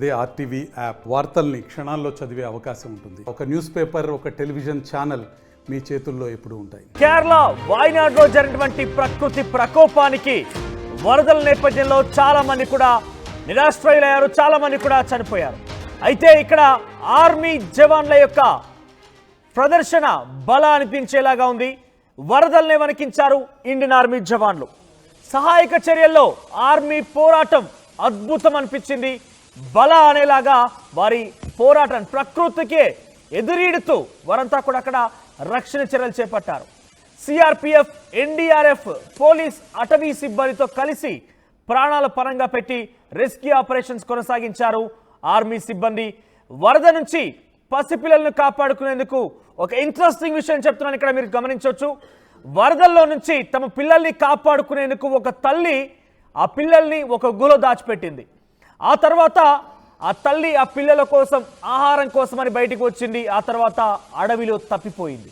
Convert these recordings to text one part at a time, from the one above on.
అదే RTV app వార్తల్ని క్షణాల్లో చదివే అవకాశం ఉంటుంది. ఒక న్యూస్ పేపర్, ఒక టెలివిజన్ ఛానల్ మీ చేతుల్లో ఎప్పుడూ ఉంటాయి. కేరళ వాయనాడ్లో జరిగినటువంటి ప్రకృతి ప్రకోపానికి వరదల నేపథ్యంలో చాలా మంది కూడా నిరాశ్రయులయ్యారు, చాలా మంది కూడా చనిపోయారు. అయితే ఇక్కడ ఆర్మీ జవాన్ల యొక్క ప్రదర్శన బల అనిపించేలాగా ఉంది. వరదల్ని వణికించారు ఇండియన్ ఆర్మీ జవాన్లు. సహాయక చర్యల్లో ఆర్మీ పోరాటం అద్భుతం అనిపించింది. బల అనేలాగా వారి పోరాటం ప్రకృతికే ఎదురీడుతూ వారంతా కూడా అక్కడ రక్షణ చర్యలు చేపట్టారు. సిఆర్పిఎఫ్, ఎన్డీఆర్ఎఫ్, పోలీస్, అటవీ సిబ్బందితో కలిసి ప్రాణాల పరంగా పెట్టి రెస్క్యూ ఆపరేషన్స్ కొనసాగించారు ఆర్మీ సిబ్బంది. వరద నుంచి పసిపిల్లలను కాపాడుకునేందుకు ఒక ఇంట్రెస్టింగ్ విషయం చెప్తున్నాను, ఇక్కడ మీరు గమనించవచ్చు. వరదల్లో నుంచి తమ పిల్లల్ని కాపాడుకునేందుకు ఒక తల్లి ఆ పిల్లల్ని ఒక గుహలో దాచిపెట్టింది. ఆ తర్వాత ఆ తల్లి ఆ పిల్లల కోసం ఆహారం కోసమని బయటకు వచ్చింది. ఆ తర్వాత అడవిలో తప్పిపోయింది.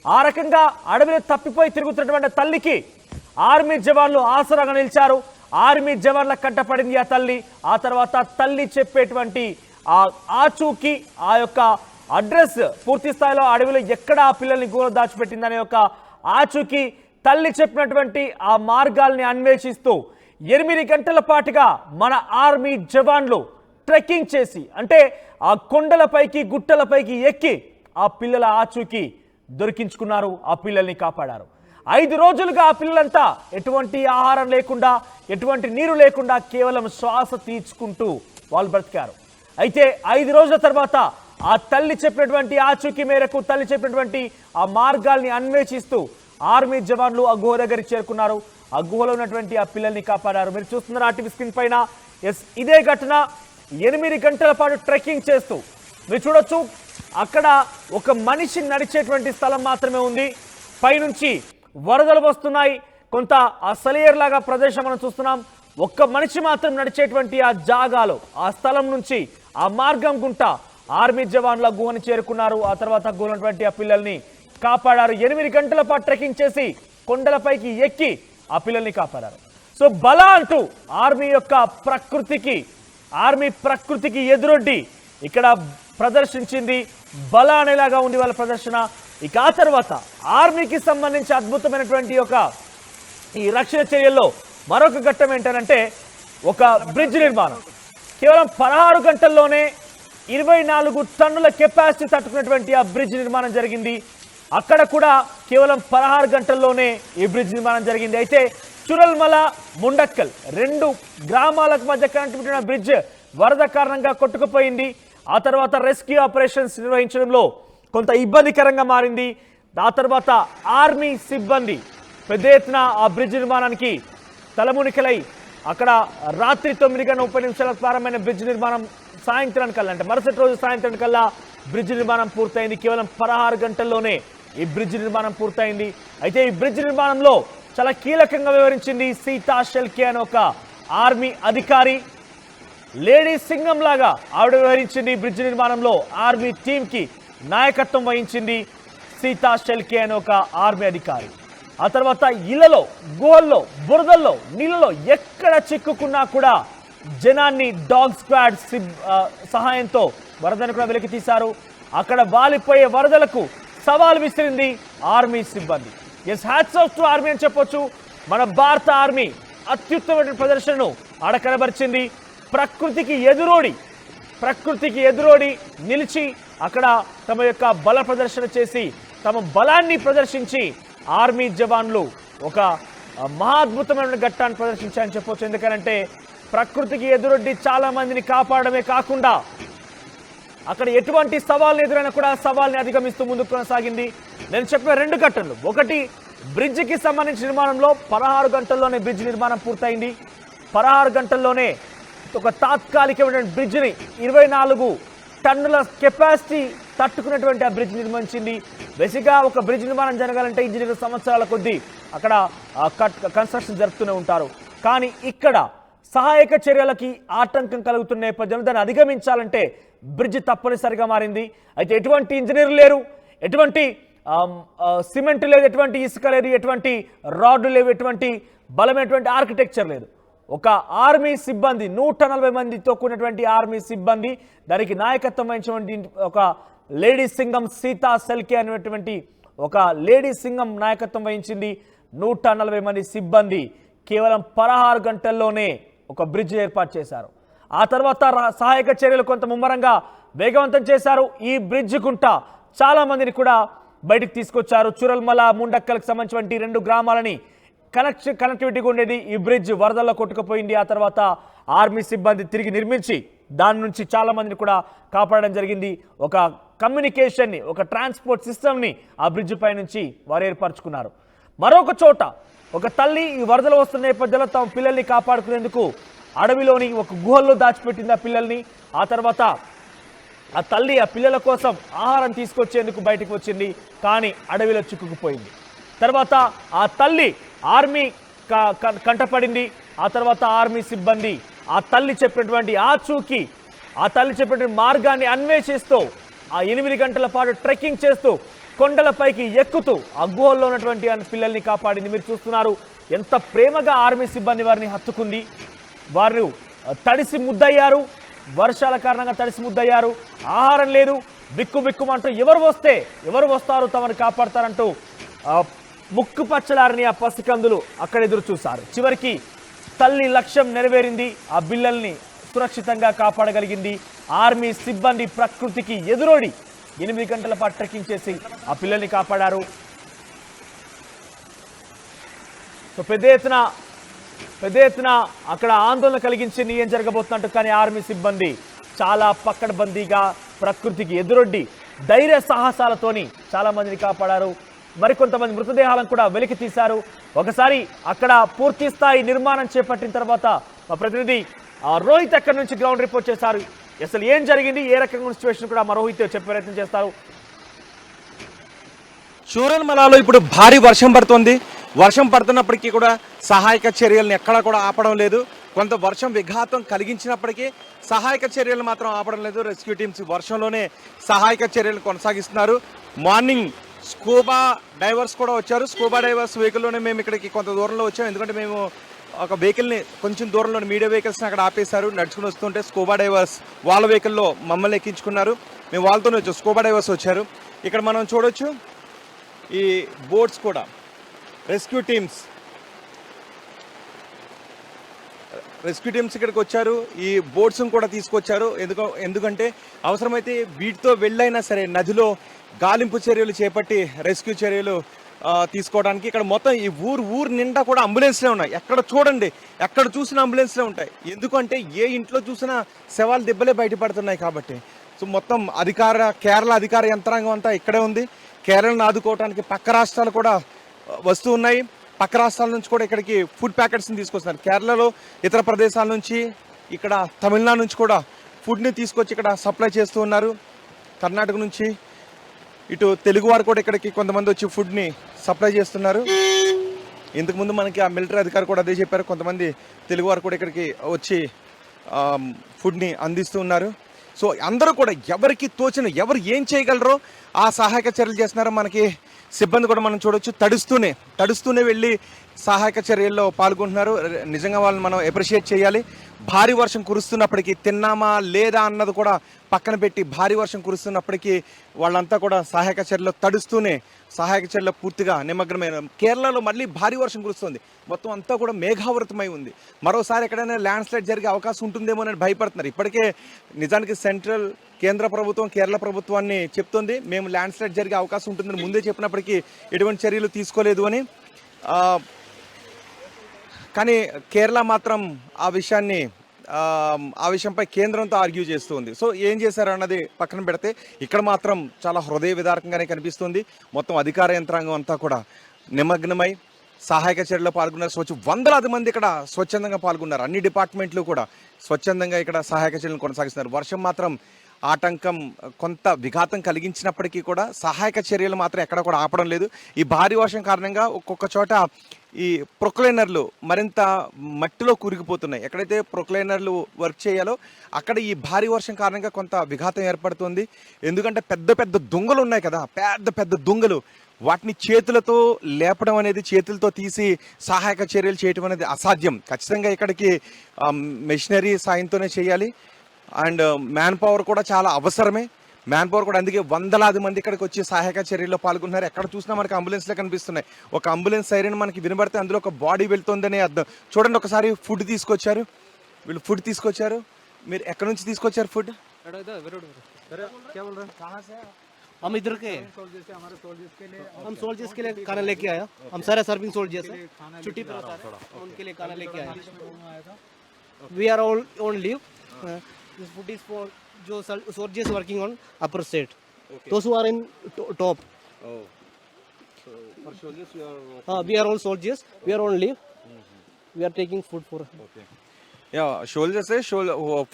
ఆ రకంగా అడవిలో తప్పిపోయి తిరుగుతున్నటువంటి తల్లికి ఆర్మీ జవాన్లు ఆసరాగా నిలిచారు. ఆర్మీ జవాన్ల కంటపడింది ఆ తల్లి. ఆ తర్వాత తల్లి చెప్పేటువంటి ఆచూకీ, ఆ యొక్క అడ్రస్, పూర్తి స్థాయిలో అడవిలో ఎక్కడ ఆ పిల్లల్ని గూడ దాచిపెట్టిందనే ఒక ఆచూకీ, తల్లి చెప్పినటువంటి ఆ మార్గాల్ని అన్వేషిస్తూ 8 గంటల పాటుగా మన ఆర్మీ జవాన్లు ట్రెక్కింగ్ చేసి, అంటే ఆ కొండలపైకి గుట్టలపైకి ఎక్కి ఆ పిల్లల ఆచూకీ దొరికించుకున్నారు, ఆ పిల్లల్ని కాపాడారు. 5 రోజులుగా ఆ పిల్లలంతా ఎటువంటి ఆహారం లేకుండా, ఎటువంటి నీరు లేకుండా కేవలం శ్వాస తీర్చుకుంటూ వాళ్ళు బ్రతికారు. అయితే 5 రోజుల తర్వాత ఆ తల్లి చెప్పినటువంటి ఆచూకీ మేరకు, తల్లి చెప్పినటువంటి ఆ మార్గాల్ని అన్వేషిస్తూ ఆర్మీ జవాన్లు ఆ గుహ దగ్గరికి చేరుకున్నారు. ఆ గుహలో ఉన్నటువంటి ఆ పిల్లల్ని కాపాడారు. మీరు చూస్తున్నారు ఆర్టీవీ స్క్రీన్ పైన. ఇదే ఘటన 8 గంటల పాటు ట్రెక్కింగ్ చేస్తూ మీరు చూడొచ్చు. అక్కడ ఒక మనిషి నడిచేటువంటి స్థలం మాత్రమే ఉంది. పైనుంచి వరదలు వస్తున్నాయి. కొంత ఆ సలియర్ లాగా ప్రదేశం మనం చూస్తున్నాం. ఒక్క మనిషి మాత్రం నడిచేటువంటి ఆ జాగాలో, ఆ స్థలం నుంచి ఆ మార్గం గుంట ఆర్మీ జవాన్ల గుహని చేరుకున్నారు. ఆ తర్వాత గుహలో ఉన్నటువంటి ఆ పిల్లల్ని కాపాడారు. 8 గంటల పాటు ట్రెక్కింగ్ చేసి కొండలపైకి ఎక్కి ఆ పిల్లల్ని కాపాడారు. సో బల అంటూ ఆర్మీ యొక్క ప్రకృతికి ఎదురొడ్డి ఇక్కడ ప్రదర్శించింది. బల అనేలాగా ఉంది వాళ్ళ ప్రదర్శన. ఇక ఆ తర్వాత ఆర్మీకి సంబంధించి అద్భుతమైనటువంటి ఈ రక్షణ చర్యల్లో మరొక ఘట్టం ఏంటంటే ఒక బ్రిడ్జ్ నిర్మాణం. కేవలం 16 గంటల్లోనే 24 టన్నుల కెపాసిటీ తట్టుకున్నటువంటి ఆ బ్రిడ్జ్ నిర్మాణం జరిగింది. అక్కడ కూడా కేవలం 16 గంటల్లోనే ఈ బ్రిడ్జ్ నిర్మాణం జరిగింది. అయితే చురల్మల, ముండక్కల్ 2 గ్రామాలకు మధ్య కనెక్టివిటీ బ్రిడ్జ్ వరద కారణంగా కొట్టుకుపోయింది. ఆ తర్వాత రెస్క్యూ ఆపరేషన్స్ నిర్వహించడంలో కొంత ఇబ్బందికరంగా మారింది. ఆ తర్వాత ఆర్మీ సిబ్బంది పెద్ద ఎత్తున ఆ బ్రిడ్జ్ నిర్మాణానికి తలమునికలై అక్కడ రాత్రి 9:30 ప్రారంభమైన బ్రిడ్జ్ నిర్మాణం సాయంత్రానికల్లా, అంటే మరుసటి రోజు సాయంత్రానికల్లా బ్రిడ్జ్ నిర్మాణం పూర్తయింది. కేవలం 16 గంటల్లోనే ఈ బ్రిడ్జ్ నిర్మాణం పూర్తయింది. అయితే ఈ బ్రిడ్జ్ నిర్మాణంలో చాలా కీలకంగా వివరించింది సీతా షెల్కే అనే ఒక ఆర్మీ అధికారి. లేడీ సింగం లాగా ఆవిడ వివరించింది. బ్రిడ్జ్ నిర్మాణంలో ఆర్మీ టీంకి నాయకత్వం వహించింది సీతా షెల్కే అనే ఒక ఆర్మీ అధికారి. ఆ తర్వాత ఇళ్లలో, గుహల్లో, బురదల్లో, నీళ్ళలో ఎక్కడ చిక్కుకున్నా కూడా జనాన్ని డాగ్ స్క్వాడ్ సహాయంతో వరదను కూడా వెలికి తీశారు. అక్కడ వాలిపోయే వరదలకు సవాల్ విసిరింది ఆర్మీ సిబ్బంది. హ్యాట్స్ ఆఫ్ టు ఆర్మీ అని చెప్పొచ్చు. మన భారత ఆర్మీ అత్యుత్తమైన ప్రదర్శనను ఆడ కనబరిచింది. ప్రకృతికి ఎదురోడి నిలిచి అక్కడ తమ యొక్క బల ప్రదర్శన చేసి, తమ బలాన్ని ప్రదర్శించి ఆర్మీ జవాన్లు ఒక మహాద్భుతమైన ఘట్టాన్ని ప్రదర్శించారని చెప్పొచ్చు. ఎందుకంటే ప్రకృతికి ఎదురొడ్డి చాలా మందిని కాపాడమే కాకుండా అక్కడ ఎటువంటి సవాళ్ళని ఎదురైనా కూడా సవాల్ని అధిగమిస్తూ ముందుకు కొనసాగింది. నేను చెప్పిన 2 ఘట్టనలు, ఒకటి బ్రిడ్జికి సంబంధించిన నిర్మాణంలో 16 గంటల్లోనే బ్రిడ్జ్ నిర్మాణం పూర్తయింది. 16 గంటల్లోనే ఒక తాత్కాలికమైన బ్రిడ్జిని 24 టన్నుల కెపాసిటీ తట్టుకున్నటువంటి ఆ బ్రిడ్జ్ నిర్మించింది. బేసిక్గా ఒక బ్రిడ్జ్ నిర్మాణం జరగాలంటే ఇంజనీర్లు సంవత్సరాల కొద్దీ అక్కడ కన్స్ట్రక్షన్ జరుపుతూనే ఉంటారు. కానీ ఇక్కడ సహాయక చర్యలకి ఆటంకం కలుగుతున్న నేపథ్యంలో దాన్ని అధిగమించాలంటే బ్రిడ్జ్ తప్పనిసరిగా మారింది. అయితే ఎటువంటి ఇంజనీర్లు లేరు, ఎటువంటి సిమెంట్ లేదు, ఎటువంటి ఇసుక లేదు, ఎటువంటి రాడ్లు లేవు, ఎటువంటి బలమైనటువంటి ఆర్కిటెక్చర్ లేదు. ఒక ఆర్మీ సిబ్బంది 140 మందితో కూడినటువంటి ఆర్మీ సిబ్బంది, దానికి నాయకత్వం వహించినటువంటి ఒక లేడీ సింగం సీతా సెల్కే అనేటువంటి ఒక లేడీ సింగం నాయకత్వం వహించింది. 140 మంది సిబ్బంది కేవలం 16 గంటల్లోనే ఒక బ్రిడ్జ్ ఏర్పాటు చేశారు. ఆ తర్వాత సహాయక చర్యలు కొంత ముమ్మరంగా వేగవంతం చేశారు. ఈ బ్రిడ్జ్ గుంట చాలా మందిని కూడా బయటికి తీసుకొచ్చారు. చురల్మల ముండక్కలకు సంబంధించినటువంటి 2 గ్రామాలని కనెక్టివిటీగా ఉండేది ఈ బ్రిడ్జ్ వరదల్లో కొట్టుకుపోయింది. ఆ తర్వాత ఆర్మీ సిబ్బంది తిరిగి నిర్మించి దాని నుంచి చాలా మందిని కూడా కాపాడడం జరిగింది. ఒక కమ్యూనికేషన్ని, ఒక ట్రాన్స్పోర్ట్ సిస్టమ్ని ఆ బ్రిడ్జ్ పై నుంచి వారు ఏర్పరచుకున్నారు. మరొక చోట ఒక తల్లి ఈ వరదలు వస్తున్న నేపథ్యంలో తమ పిల్లల్ని కాపాడుకునేందుకు అడవిలోని ఒక గుహల్లో దాచిపెట్టింది ఆ పిల్లల్ని. ఆ తర్వాత ఆ తల్లి ఆ పిల్లల కోసం ఆహారం తీసుకొచ్చేందుకు బయటకు వచ్చింది, కానీ అడవిలో చిక్కుకుపోయింది. తర్వాత ఆ తల్లి ఆర్మీ కంటపడింది. ఆ తర్వాత ఆర్మీ సిబ్బంది ఆ తల్లి చెప్పినటువంటి ఆచూకీ, ఆ తల్లి చెప్పినటువంటి మార్గాన్ని అన్వేషిస్తూ ఆ 8 గంటల పాటు ట్రెక్కింగ్ చేస్తూ కొండలపైకి ఎక్కుతూ ఆ గుహల్లో ఉన్నటువంటి పిల్లల్ని కాపాడింది. మీరు చూస్తున్నారు ఎంత ప్రేమగా ఆర్మీ సిబ్బంది వారిని హత్తుకుంది. వారు తడిసి ముద్దయ్యారు, వర్షాల కారణంగా తడిసి ముద్దయ్యారు, ఆహారం లేదు, బిక్కుబిక్కుమంటూ ఎవరు వస్తారు తమను కాపాడతారంటూ ముక్కు పచ్చలారని ఆ పసికందులు అక్కడ ఎదురు చూశారు. చివరికి తల్లి లక్ష్యం నెరవేరింది. ఆ పిల్లల్ని సురక్షితంగా కాపాడగలిగింది. ఆర్మీ సిబ్బంది ప్రకృతికి ఎదురోడి 8 గంటల పాటు ట్రెక్కింగ్ చేసి ఆ పిల్లల్ని కాపాడారు. సో పెద్ద ఎత్తున అక్కడ ఆందోళన కలిగించింది ఏం జరగబోతున్నట్టు. కానీ ఆర్మీ సిబ్బంది చాలా పక్కడబందీగా ప్రకృతికి ఎదురొడ్డి ధైర్య సాహసాలతోని చాలా మందిని కాపాడారు. మరికొంతమంది మృతదేహాలను కూడా వెలికి తీశారు. ఒకసారి అక్కడ పూర్తి స్థాయి నిర్మాణం చేపట్టిన తర్వాత మా ప్రతినిధి రోహిత్ అక్కడి నుంచి గ్రౌండ్ రిపోర్ట్ చేశారు. అసలు ఏం జరిగింది, ఏ రకంగా సిచ్యువేషన్ కూడా మా రోహిత్ చెప్పే ప్రయత్నం చేస్తారు. చూరల్మలలో ఇప్పుడు భారీ వర్షం పడుతుంది. వర్షం పడుతున్నప్పటికీ కూడా సహాయక చర్యలను ఎక్కడా కూడా ఆపడం లేదు. కొంత వర్షం విఘాతం కలిగించినప్పటికీ సహాయక చర్యలు మాత్రం ఆపడం లేదు. రెస్క్యూ టీమ్స్ వర్షంలోనే సహాయక చర్యలు కొనసాగిస్తున్నారు. మార్నింగ్ స్కూబా డైవర్స్ కూడా వచ్చారు. స్కూబా డైవర్స్ వెహికల్లోనే మేము ఇక్కడికి కొంత దూరంలో వచ్చాం. ఎందుకంటే మేము ఒక వెహికల్ని కొంచెం దూరంలో మీడియా వెహికల్స్ని అక్కడ ఆపేశారు. నడుచుకుని వస్తుంటే స్కూబా డైవర్స్ వాళ్ళ వెహికల్లో మమ్మల్ని ఎక్కించుకున్నారు. మేము వాళ్ళతోనే వచ్చాం. స్కూబా డైవర్స్ వచ్చారు. ఇక్కడ మనం చూడొచ్చు ఈ బోట్స్ కూడా రెస్క్యూ టీమ్స్ ఇక్కడికి వచ్చారు. ఈ బోట్స్ని కూడా తీసుకొచ్చారు. ఎందుకంటే అవసరమైతే వీటితో వెళ్ళైనా సరే నదిలో గాలింపు చర్యలు చేపట్టి రెస్క్యూ చర్యలు తీసుకోవడానికి. ఇక్కడ మొత్తం ఈ ఊరు నిండా కూడా అంబులెన్స్లే ఉన్నాయి. ఎక్కడ చూడండి, ఎక్కడ చూసినా అంబులెన్స్లే ఉంటాయి. ఎందుకంటే ఏ ఇంట్లో చూసినా శవాలు దెబ్బలే బయటపడుతున్నాయి కాబట్టి. సో మొత్తం కేరళ అధికార యంత్రాంగం అంతా ఇక్కడే ఉంది. కేరళను ఆదుకోవడానికి పక్క రాష్ట్రాలు కూడా వస్తూ ఉన్నాయి. పక్క రాష్ట్రాల నుంచి కూడా ఇక్కడికి ఫుడ్ ప్యాకెట్స్ని తీసుకొస్తున్నారు. కేరళలో ఇతర ప్రదేశాల నుంచి, ఇక్కడ తమిళనాడు నుంచి కూడా ఫుడ్ని తీసుకొచ్చి ఇక్కడ సప్లై చేస్తూ ఉన్నారు. కర్ణాటక నుంచి ఇటు తెలుగు వారు కూడా ఇక్కడికి కొంతమంది వచ్చి ఫుడ్ని సప్లై చేస్తున్నారు. ఇంతకుముందు మనకి ఆ మిలిటరీ అధికారి కూడా అదే చెప్పారు. కొంతమంది తెలుగు వారు కూడా ఇక్కడికి వచ్చి ఫుడ్ని అందిస్తూ ఉన్నారు. సో అందరూ కూడా ఎవరికి తోచిన ఎవరు ఏం చేయగలరో ఆ సహాయక చర్యలు చేస్తున్నారు. మనకి సిబ్బంది కూడా మనం చూడొచ్చు, తడుస్తూనే వెళ్ళి సహాయక చర్యల్లో పాల్గొంటున్నారు. నిజంగా వాళ్ళని మనం అప్రిషియేట్ చేయాలి. భారీ వర్షం కురుస్తున్నప్పటికీ తిన్నామా లేదా అన్నది కూడా పక్కన పెట్టి భారీ వర్షం కురుస్తున్నప్పటికీ వాళ్ళంతా కూడా సహాయక చర్యలో తడుస్తూనే సహాయక చర్యలో పూర్తిగా నిమగ్నమైన. కేరళలో మళ్ళీ భారీ వర్షం కురుస్తుంది. మొత్తం అంతా కూడా మేఘావృతమై ఉంది. మరోసారి ఎక్కడైనా ల్యాండ్ స్లైడ్ జరిగే అవకాశం ఉంటుందేమో అని భయపడుతున్నారు. ఇప్పటికే నిజానికి కేంద్ర ప్రభుత్వం కేరళ ప్రభుత్వాన్ని చెప్తుంది మేము ల్యాండ్ స్లైడ్ జరిగే అవకాశం ఉంటుందని ముందే చెప్పినప్పటికీ ఎటువంటి చర్యలు తీసుకోలేదు అని. కానీ కేరళ మాత్రం ఆ విషయంపై కేంద్రంతో ఆర్గ్యూ చేస్తూ ఉంది. సో ఏం చేశారు అన్నది పక్కన పెడితే ఇక్కడ మాత్రం చాలా హృదయ విదారకంగానే కనిపిస్తుంది. మొత్తం అధికార యంత్రాంగం అంతా కూడా నిమగ్నమై సహాయక చర్యలో పాల్గొన్నారు. వందలాది మంది ఇక్కడ స్వచ్ఛందంగా పాల్గొన్నారు. అన్ని డిపార్ట్మెంట్లు కూడా స్వచ్ఛందంగా ఇక్కడ సహాయక చర్యలను కొనసాగిస్తున్నారు. వర్షం మాత్రం ఆటంకం కొంత విఘాతం కలిగించినప్పటికీ కూడా సహాయక చర్యలు మాత్రం ఎక్కడ కూడా ఆపడం లేదు. ఈ భారీ వర్షం కారణంగా ఒక్కొక్క చోట ఈ ప్రొక్లైనర్లు మరింత మట్టిలో కూరుకుపోతున్నాయి. ఎక్కడైతే ప్రొక్లైనర్లు వర్క్ చేయాలో అక్కడ ఈ భారీ వర్షం కారణంగా కొంత విఘాతం ఏర్పడుతుంది. ఎందుకంటే పెద్ద పెద్ద దుంగలు ఉన్నాయి కదా, పెద్ద పెద్ద దుంగలు, వాటిని చేతులతో లేపడం అనేది, చేతులతో తీసి సహాయక చర్యలు చేయడం అనేది అసాధ్యం. ఖచ్చితంగా ఇక్కడికి మెషినరీ సాయంతోనే చేయాలి. అండ్ మ్యాన్ పవర్ కూడా చాలా అవసరమే. మ్యాన్ పవర్ కూడా, అందుకే వందలాది మంది ఇక్కడికి వచ్చి సహాయక చర్యల్లో పాల్గొంటున్నారు. ఎక్కడ చూసినా మనకి అంబులెన్స్లే కనిపిస్తున్నాయి. ఒక అంబులెన్స్ సైరన్ మనకి వినబడితే అందులో ఒక బాడీ వెళ్తుందనే అర్థం. చూడండి ఒకసారి, ఫుడ్ తీసుకొచ్చారు వీళ్ళు, ఫుడ్ తీసుకొచ్చారు. మీరు ఎక్కడి నుంచి తీసుకొచ్చారు ఫుడ్? हम इधर के हम सोल्जर्स के लिए खाना लेके आया. हम सारे सर्विंग सोल्जर्स हैं, छुट्टी पर होता है, उनके लिए खाना लेके आया. We are all on leave. This food is for जो soldiers working on upper state, those who are in top. We are all soldiers, we are on leave. We are taking food for షోల్జర్సే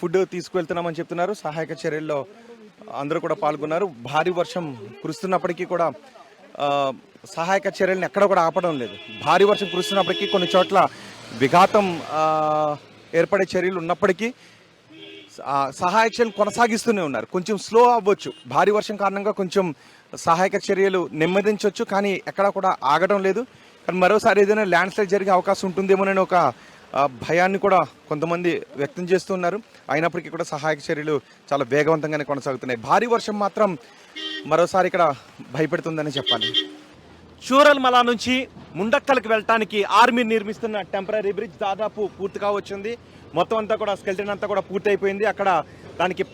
food తీసుకువెళ్తున్నామని చెప్తున్నారు. సహాయక చర్యల్లో అందరూ కూడా పాల్గొన్నారు. భారీ వర్షం కురుస్తున్నప్పటికీ కూడా సహాయక చర్యలను ఎక్కడ కూడా ఆపడం లేదు. భారీ వర్షం కురుస్తున్నప్పటికీ కొన్ని చోట్ల విఘాతం ఏర్పడే చర్యలు ఉన్నప్పటికీ సహాయక చర్యలు కొనసాగిస్తూనే ఉన్నారు. కొంచెం స్లో అవ్వచ్చు, భారీ వర్షం కారణంగా కొంచెం సహాయక చర్యలు నెమ్మదించవచ్చు, కానీ ఎక్కడ కూడా ఆగడం లేదు. కానీ మరోసారి ఏదైనా ల్యాండ్ స్లైడ్ జరిగే అవకాశం ఉంటుందేమోనని ఒక భయాన్ని కూడా కొంతమంది వ్యక్తం చేస్తున్నారు. అయినప్పటికీ కూడా సహాయక చర్యలు చాలా వేగవంతంగానే కొనసాగుతున్నాయి. భారీ వర్షం మాత్రం మరోసారి ఇక్కడ భయపెడుతుందని చెప్పాలి. చూరల్మల నుంచి ముండక్కల్కి వెళ్ళటానికి ఆర్మీ నిర్మిస్తున్న టెంపరీ బ్రిడ్జ్ దాదాపు పూర్తిగా వచ్చింది. మొత్తం అంతా కూడా స్కెల్టన్ అంతా కూడా పూర్తి అయిపోయింది. అక్కడ దానికి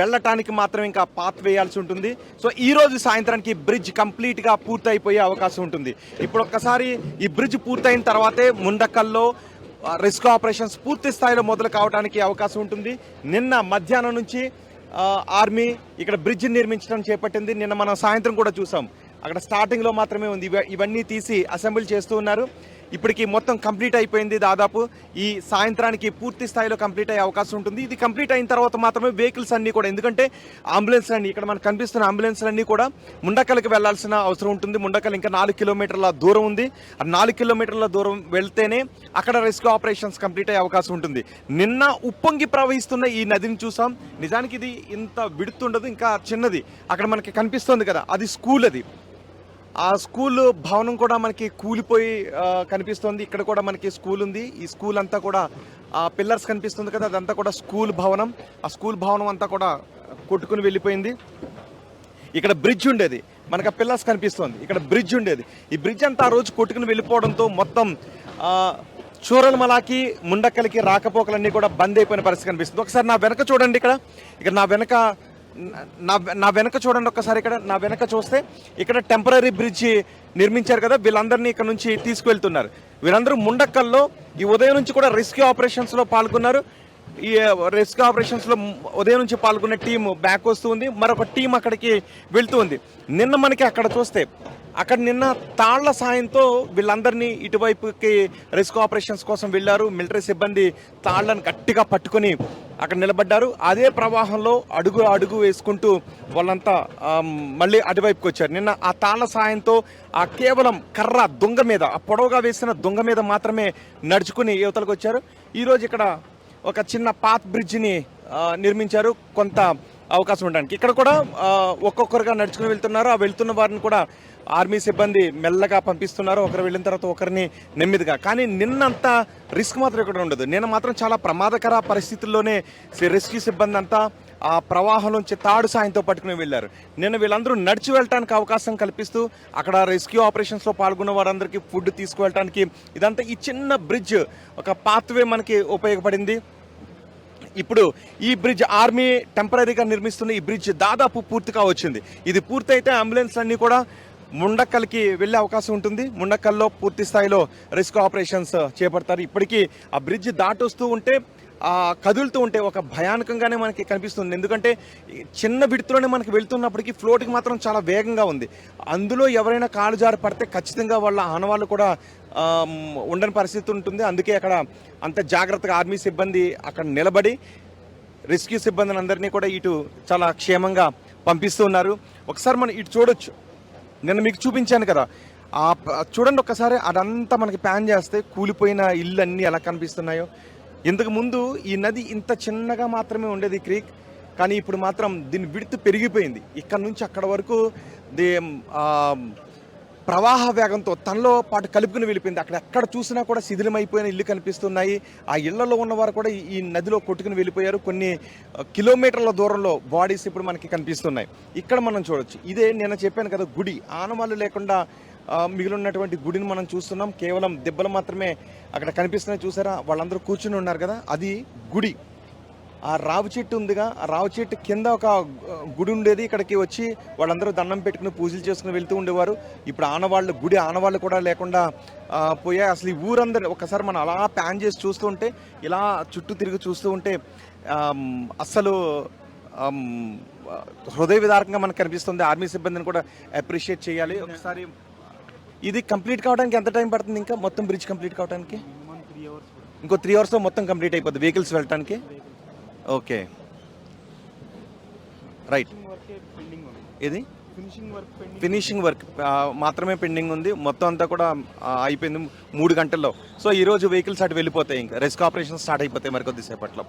వెళ్ళటానికి మాత్రం ఇంకా పాత్ వేయాల్సి ఉంటుంది. సో ఈ రోజు సాయంత్రానికి బ్రిడ్జ్ కంప్లీట్గా పూర్తి అయిపోయే అవకాశం ఉంటుంది. ఇప్పుడు ఒక్కసారి ఈ బ్రిడ్జ్ పూర్తయిన తర్వాతే ముండక్కల్లో రెస్క్యూ ఆపరేషన్స్ పూర్తి స్థాయిలో మొదలు కావడానికి అవకాశం ఉంటుంది. నిన్న మధ్యాహ్నం నుంచి ఆర్మీ ఇక్కడ బ్రిడ్జ్ నిర్మించడం చేపట్టింది. నిన్న మనం సాయంత్రం కూడా చూసాం, అక్కడ స్టార్టింగ్లో మాత్రమే ఉంది. ఇవన్నీ తీసి అసెంబ్లీ చేస్తూ ఉన్నారు. ఇప్పటికి మొత్తం కంప్లీట్ అయిపోయింది. దాదాపు ఈ సాయంత్రానికి పూర్తి స్థాయిలో కంప్లీట్ అయ్యే అవకాశం ఉంటుంది. ఇది కంప్లీట్ అయిన తర్వాత మాత్రమే వెహికల్స్ అన్నీ కూడా, ఎందుకంటే అంబులెన్స్లు అన్నీ ఇక్కడ మనకు కనిపిస్తున్న అంబులెన్స్లన్నీ కూడా ముండకల్కి వెళ్లాల్సిన అవసరం ఉంటుంది. ముండకల్ ఇంకా 4 కిలోమీటర్ల దూరం ఉంది. ఆ 4 కిలోమీటర్ల దూరం వెళ్తేనే అక్కడ రెస్క్యూ ఆపరేషన్స్ కంప్లీట్ అయ్యే అవకాశం ఉంటుంది. నిన్న ఉప్పొంగి ప్రవహిస్తున్న ఈ నదిని చూసాం. నిజానికి ఇది ఇంత విడుతుండదు, ఇంకా చిన్నది. అక్కడ మనకి కనిపిస్తుంది కదా, అది స్కూల్. అది ఆ స్కూల్ భవనం కూడా మనకి కూలిపోయి కనిపిస్తుంది. ఇక్కడ కూడా మనకి స్కూల్ ఉంది. ఈ స్కూల్ అంతా కూడా ఆ పిల్లర్స్ కనిపిస్తుంది కదా, అదంతా కూడా స్కూల్ భవనం. ఆ స్కూల్ భవనం అంతా కూడా కొట్టుకుని వెళ్ళిపోయింది. ఇక్కడ బ్రిడ్జ్ ఉండేది, మనకు ఆ పిల్లర్స్ కనిపిస్తుంది. ఇక్కడ బ్రిడ్జ్ ఉండేది. ఈ బ్రిడ్జ్ అంతా ఆ రోజు కొట్టుకుని వెళ్ళిపోవడంతో మొత్తం చూరల్మలకి ముండక్కలకి రాకపోకలన్నీ కూడా బంద్ అయిపోయిన పరిస్థితి కనిపిస్తుంది. ఒకసారి నా వెనక చూడండి, ఇక్కడ నా వెనక చూడండి ఒక్కసారి. ఇక్కడ నా వెనక చూస్తే ఇక్కడ టెంపరీ బ్రిడ్జ్ నిర్మించారు కదా, వీళ్ళందరినీ ఇక్కడ నుంచి తీసుకువెళ్తున్నారు. వీళ్ళందరూ ముండక్కల్లో ఈ ఉదయం నుంచి కూడా రెస్క్యూ ఆపరేషన్స్లో పాల్గొన్నారు. ఈ రెస్క్యూ ఆపరేషన్స్లో ఉదయం నుంచి పాల్గొనే టీం బ్యాక్ వస్తూ ఉంది, మరొక టీం అక్కడికి వెళ్తూ ఉంది. నిన్న మనకి అక్కడ చూస్తే నిన్న తాళ్ల సాయంతో వీళ్ళందరినీ ఇటువైపుకి రెస్క్యూ ఆపరేషన్స్ కోసం వెళ్ళారు. మిలిటరీ సిబ్బంది తాళ్లను గట్టిగా పట్టుకొని అక్కడ నిలబడ్డారు. అదే ప్రవాహంలో అడుగు వేసుకుంటూ వాళ్ళంతా మళ్ళీ అటువైపుకి వచ్చారు. నిన్న ఆ తాళ్ల సాయంతో కేవలం కర్ర దొంగ మీద, ఆ పొడవుగా వేసిన దొంగ మీద మాత్రమే నడుచుకుని యువతలకు వచ్చారు. ఈరోజు ఇక్కడ ఒక చిన్న పాత్ బ్రిడ్జిని నిర్మించారు కొంత అవకాశం ఉండడానికి. ఇక్కడ కూడా ఒక్కొక్కరుగా నడుచుకుని వెళ్తున్నారు. ఆ వెళ్తున్న వారిని కూడా ఆర్మీ సిబ్బంది మెల్లగా పంపిస్తున్నారు, ఒకరు వెళ్ళిన తర్వాత ఒకరిని నెమ్మదిగా. కానీ నిన్నంత రిస్క్ మాత్రం ఇక్కడ ఉండదు. నిన్న మాత్రం చాలా ప్రమాదకర పరిస్థితుల్లోనే రెస్క్యూ సిబ్బంది అంతా ఆ ప్రవాహం నుంచి తాడు సాయంతో పట్టుకుని వెళ్ళారు. నిన్న వీళ్ళందరూ నడిచి వెళ్ళటానికి అవకాశం కల్పిస్తూ అక్కడ రెస్క్యూ ఆపరేషన్స్లో పాల్గొన్న వారందరికీ ఫుడ్ తీసుకువెళ్ళటానికి ఇదంతా ఈ చిన్న బ్రిడ్జ్ ఒక పాత్వే మనకి ఉపయోగపడింది. ఇప్పుడు ఈ బ్రిడ్జ్ ఆర్మీ టెంపరీగా నిర్మిస్తున్న ఈ బ్రిడ్జ్ దాదాపు పూర్తిగా వచ్చింది. ఇది పూర్తయితే అంబులెన్స్ అన్నీ కూడా ముండక్కల్కి వెళ్ళే అవకాశం ఉంటుంది. ముండక్కల్లో పూర్తి స్థాయిలో రెస్క్యూ ఆపరేషన్స్ చేపడతారు. ఇప్పటికీ ఆ బ్రిడ్జ్ దాటొస్తూ ఉంటే కదులుతూ ఉంటే ఒక భయానకంగానే మనకి కనిపిస్తుంది. ఎందుకంటే చిన్న విడుతులోనే మనకి వెళ్తున్నప్పటికీ ఫ్లోట్కి మాత్రం చాలా వేగంగా ఉంది. అందులో ఎవరైనా కాలు జారి పడితే ఖచ్చితంగా వాళ్ళ ఆనవాళ్ళు కూడా ఉండని పరిస్థితి ఉంటుంది. అందుకే అక్కడ అంత జాగ్రత్తగా ఆర్మీ సిబ్బంది అక్కడ నిలబడి రెస్క్యూ సిబ్బందిని అందరినీ కూడా ఇటు చాలా క్షేమంగా పంపిస్తూ ఉన్నారు. ఒకసారి మనం ఇటు చూడొచ్చు, నేను మీకు చూపించాను కదా, చూడండి ఒక్కసారి అదంతా మనకి ప్యాన్ చేస్తే కూలిపోయిన ఇల్లు అన్నీ ఎలా కనిపిస్తున్నాయో. ఇంతకు ముందు ఈ నది ఇంత చిన్నగా మాత్రమే ఉండేది క్రీక్, కానీ ఇప్పుడు మాత్రం దీని విడుతు పెరిగిపోయింది. ఇక్కడ నుంచి అక్కడ వరకు ప్రవాహ వేగంతో తనలో పాటు కలుపుకుని వెళ్ళిపోయింది. అక్కడ ఎక్కడ చూసినా కూడా శిథిలమైపోయిన ఇల్లు కనిపిస్తున్నాయి. ఆ ఇళ్లలో ఉన్నవారు కూడా ఈ నదిలో కొట్టుకుని వెళ్ళిపోయారు. కొన్ని కిలోమీటర్ల దూరంలో బాడీస్ ఇప్పుడు మనకి కనిపిస్తున్నాయి. ఇక్కడ మనం చూడొచ్చు, ఇదే నేను చెప్పాను కదా గుడి, ఆనవాళ్ళు లేకుండా మిగిలినటువంటి గుడిని మనం చూస్తున్నాం. కేవలం దెబ్బలు మాత్రమే అక్కడ కనిపిస్తున్నాయి. చూసారా, వాళ్ళందరూ కూర్చుని ఉన్నారు కదా, అది గుడి. ఆ రావి చెట్టు ఉందిగా, ఆ రావి చెట్టు కింద ఒక గుడి ఉండేది. ఇక్కడికి వచ్చి వాళ్ళందరూ దండం పెట్టుకుని పూజలు చేసుకుని వెళ్తూ ఉండేవారు. ఇప్పుడు ఆనవాళ్ళు, గుడి ఆనవాళ్ళు కూడా లేకుండా పోయాయి. అసలు ఈ ఊరందరూ ఒకసారి మనం అలా ప్యాన్ చేసి చూస్తూ ఉంటే, ఇలా చుట్టూ తిరిగి చూస్తూ ఉంటే అస్సలు హృదయ విదారకంగా మనకు కనిపిస్తుంది. ఆర్మీ సిబ్బందిని కూడా అప్రిషియేట్ చేయాలి. ఒకసారి ఇది కంప్లీట్ కావడానికి ఎంత టైం పడుతుంది? ఇంకా మొత్తం బ్రిడ్జ్ కంప్లీట్ కావడానికి ఇంకో 3 అవర్స్లో మొత్తం కంప్లీట్ అయిపోద్ది వెహికల్స్ వెళ్ళటానికి. Okay, right. ఇది ఫినిషింగ్ వర్క్ మాత్రమే పెండింగ్ ఉంది. మొత్తం అంతా కూడా అయిపోయింది 3 గంటల్లో. సో ఈరోజు వెహికల్స్ అటు వెళ్ళిపోతాయి, ఇంకా రెస్క్యూ ఆపరేషన్ స్టార్ట్ అయిపోతాయి మరికొద్దిసేపట్లో.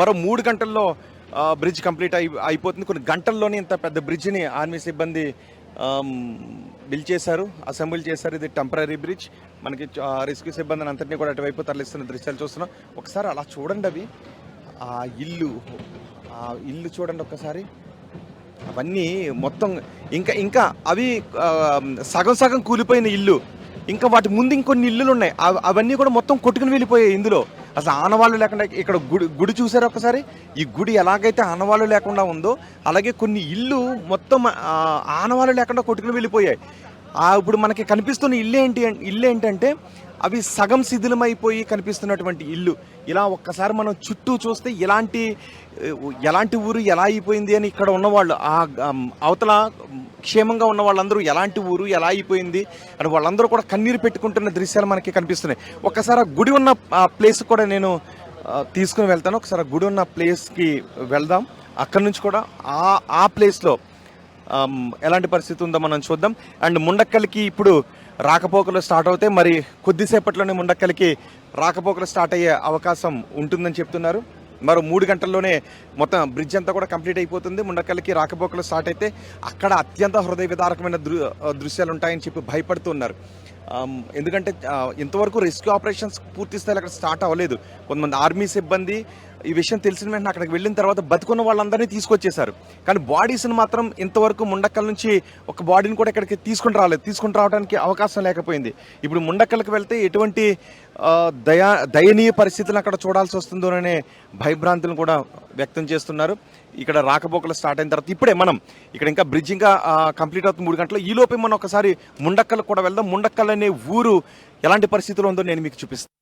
మరో 3 గంటల్లో బ్రిడ్జ్ కంప్లీట్ అయిపోతుంది. కొన్ని గంటల్లోనే ఇంత పెద్ద బ్రిడ్జ్ని ఆర్మీ సిబ్బంది బిల్డ్ చేశారు, అసెంబ్లీ చేశారు. ఇది టెంపరీ బ్రిడ్జ్. మనకి రెస్క్యూ సిబ్బందిని అంతటినీ కూడా అటువైపు తరలిస్తున్న దృశ్యాలు చూస్తున్నాం. ఒకసారి అలా చూడండి, అవి ఆ ఇల్లు చూడండి ఒక్కసారి. అవన్నీ మొత్తం ఇంకా అవి సగం కూలిపోయిన ఇల్లు. ఇంకా వాటి ముందు ఇంకొన్ని ఇల్లులు ఉన్నాయి, అవన్నీ కూడా మొత్తం కొట్టుకుని వెళ్ళిపోయాయి ఇందులో. అసలు ఆనవాళ్ళు లేకుండా ఇక్కడ గుడి చూసారు ఒకసారి. ఈ గుడి ఎలాగైతే ఆనవాళ్ళు లేకుండా ఉందో, అలాగే కొన్ని ఇల్లు మొత్తం ఆనవాళ్ళు లేకుండా కొట్టుకుని వెళ్ళిపోయాయి. ఇప్పుడు మనకి కనిపిస్తున్న ఇల్లు ఏంటంటే అవి సగం శిథిలమైపోయి కనిపిస్తున్నటువంటి ఇల్లు. ఇలా ఒక్కసారి మనం చుట్టూ చూస్తే ఎలాంటి ఊరు ఎలా అయిపోయింది అని ఇక్కడ ఉన్నవాళ్ళు, అవతల క్షేమంగా ఉన్న వాళ్ళందరూ ఎలాంటి ఊరు ఎలా అయిపోయింది అని వాళ్ళందరూ కూడా కన్నీరు పెట్టుకుంటున్న దృశ్యాలు మనకి కనిపిస్తున్నాయి. ఒక్కసారి ఆ గుడి ఉన్న ప్లేస్ కూడా నేను తీసుకుని వెళ్తాను. ఒకసారి ఆ గుడి ఉన్న ప్లేస్కి వెళ్దాం. అక్కడి నుంచి కూడా ఆ ప్లేస్లో ఎలాంటి పరిస్థితి ఉందో మనం చూద్దాం. అండ్ ముండక్కల్కి ఇప్పుడు రాకపోకలు స్టార్ట్ అవుతాయి. మరి కొద్దిసేపట్లోనే ముండక్కల్కి రాకపోకలు స్టార్ట్ అయ్యే అవకాశం ఉంటుందని చెప్తున్నారు. మరో 3 గంటల్లోనే మొత్తం బ్రిడ్జ్ అంతా కూడా కంప్లీట్ అయిపోతుంది. ముండక్కల్కి రాకపోకలు స్టార్ట్ అయితే అక్కడ అత్యంత హృదయ విదారకమైన దృశ్యాలు ఉంటాయని చెప్పి భయపడుతున్నారు. ఎందుకంటే ఇంతవరకు రెస్క్యూ ఆపరేషన్స్ పూర్తి స్థాయిలో అక్కడ స్టార్ట్ అవ్వలేదు. కొంతమంది ఆర్మీ సిబ్బంది ఈ విషయం తెలిసిన వెంటనే అక్కడికి వెళ్ళిన తర్వాత బతుకున్న వాళ్ళందరినీ తీసుకొచ్చేశారు. కానీ బాడీస్ని మాత్రం ఇంతవరకు ముండక్కల్ నుంచి ఒక బాడీని కూడా ఇక్కడికి తీసుకుని రావడానికి అవకాశం లేకపోయింది. ఇప్పుడు ముండక్కల్కి వెళ్తే ఎటువంటి దయనీయ పరిస్థితులను అక్కడ చూడాల్సి వస్తుందోననే భయభ్రాంతులను కూడా వ్యక్తం చేస్తున్నారు. ఇక్కడ రాకపోకలు స్టార్ట్ అయిన తర్వాత ఇప్పుడే మనం ఇక్కడ ఇంకా బ్రిడ్జ్ ఇంకా కంప్లీట్ అవుతుంది 3 గంటలు. ఈ లోపే మనం ఒకసారి ముండక్కల్ కూడా వెళ్దాం. ముండక్కల్ అనే ఊరు ఎలాంటి పరిస్థితుల్లో ఉందో నేను మీకు చూపిస్తాను.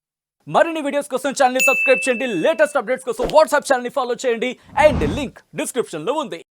మరిన్ని వీడియోస్ కోసం ఛానల్ ని సబ్స్క్రైబ్ చేయండి. లేటెస్ట్ అప్డేట్స్ కోసం వాట్సాప్ ఛానల్ ని ఫాలో చేయండి. అండ్ లింక్ డిస్క్రిప్షన్ లో ఉంది.